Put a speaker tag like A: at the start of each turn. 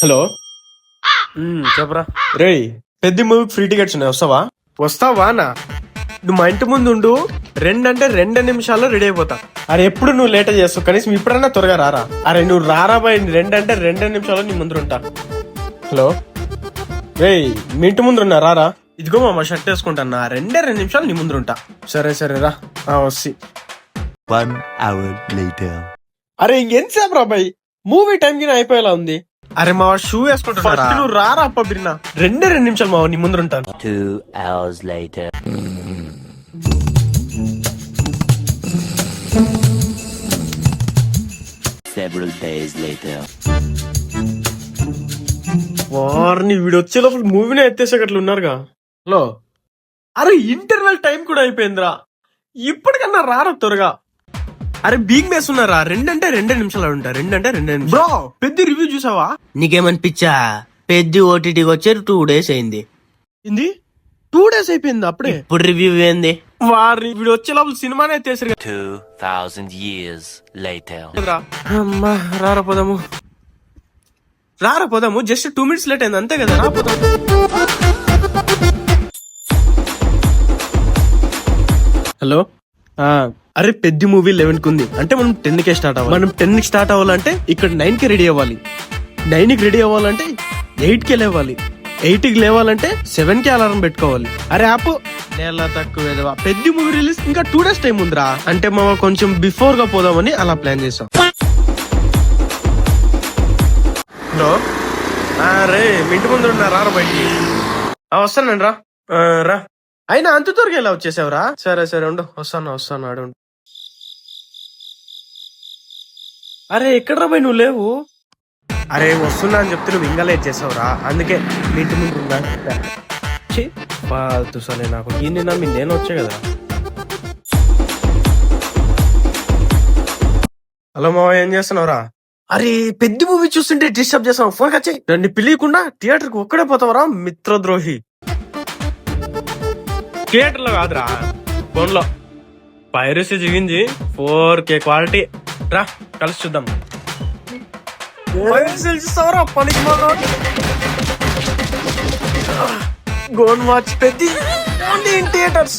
A: Hello
B: చెప్పరా.
A: రే పెద్ద movie free tickets ఉన్నాయి, వస్తావా?
B: వస్తావా నా? నువ్వు మా ఇంటి ముందు ఉండు, 2 నిమిషాల్లో రెడీ అయిపోతా.
A: అరే ఎప్పుడు నువ్వు లేట్ చేస్తావు, కనీసం ఇప్పుడన్నా త్వరగా రారా. అరే నువ్వు రారా బాయ్, 2 నిమిషాల్లో నీ ముందు ఉంటా. హలో రే మీ ఇంటి ముందు ఉన్నా, రారా.
B: ఇదిగో మా షర్ట్ వేసుకుంటాను, 2 నిమిషాలు నీ ముందు ఉంటా.
A: సరే సరే రా, వస్తి.
C: 1 hour later.
A: అరే ఇంకెంతసేపు రా బాయ్, మూవీ టైం కి అయిపోయేలా ఉంది.
B: అరే మా షూ వేసుకుంటా,
A: నువ్వు రారా అప్ప బిన్నా.
B: 2 నిమిషాలు మా నీ ముందు ఉంటాను.
C: 2 hours later. Several days later.
A: వారిని వీడు వచ్చే లోపల మూవీనే ఎత్తేసేటట్లు ఉన్నారుగా.
B: హలో,
A: అరే ఇంటర్వెల్ టైం కూడా అయిపోయిందిరా, ఇప్పటికన్నా రారా త్వరగా.
B: అరే బీగ్ మేస్ ఉన్నారా, 2 నిమిషాలు ఉంటా. 2 నిమిషాలు.
A: బ్రో పెద్ద రివ్యూ చూసావా?
B: నీకేమనిపించా? పెద్ద ఓటీటీకి వచ్చారు 2 days అయింది.
A: ఏంది 2 days అయిపోయింది అప్పుడే?
B: ఇప్పుడు రివ్యూ ఏంది?
A: వారిని వీడు వచ్చే లోపల సినిమానే ఎత్తేసారు
C: 2000 years later.
A: కదరా.
B: అమ్మా రారా పోదాము. రారా పోదాము, జస్ట్ 2 minutes లేట్ అయింది అంతే కదా. రా పోదాము.
A: హలో
B: అరే పెద్ద మూవీ 11 కి ఉంది, అంటే మనం 10 స్టార్ట్ అవ్వాలి. మనం 10 స్టార్ట్ అవ్వాలంటే ఇక్కడ 9 కి రెడీ అవ్వాలి. 9 కి రెడీ అవ్వాలంటే 8 కి లేవాలి. 8 కి లేవాలంటే 7 కి అలారం పెట్టుకోవాలి.
A: అరే ఆపు,
B: నేల తక్కువ. పెద్ద మూవీ రిలీజ్ ఇంకా 2 days టైం ఉందిరా. అంటే మనం కొంచెం బిఫోర్ గా పోదామని అలా ప్లాన్ చేసాం. హలో రే మీ ఇంటి ముందు ఉన్నా, రారా బయటికి. వస్తానండి రా. రా. అయినా అంత త్వరగా ఎలా వచ్చేసావురా? సరే సరే ఉండు, వస్తాను ఆడు. అరే ఎక్కడ పోయి నువ్వు లేవు? అరే వస్తున్నా అని చెప్తే నువ్వు ఇంకా లేట్ చేసావురా, అందుకే మీ ఇంటి ముందు ఉన్నా. సరే నాకు ఈయన నమ్మి నేను వచ్చా కదా. హలో మావ, ఏం చేస్తున్నావురా? అరే పెద్ద మూవీ చూస్తుంటే డిస్టర్బ్ చేస్తావు, ఫోన్ వచ్చాయి. నన్ను పిలియకుండా థియేటర్ కి ఒక్కడే పోతావరా, మిత్రద్రోహి. థియేటర్ లో కాదురా, ఫోన్ లో. పైరసీ జిగింది, 4K క్వాలిటీ. రా కలిసి చూద్దాం. పనికి గోన్ వాచ్ పెద్ద థియేటర్స్.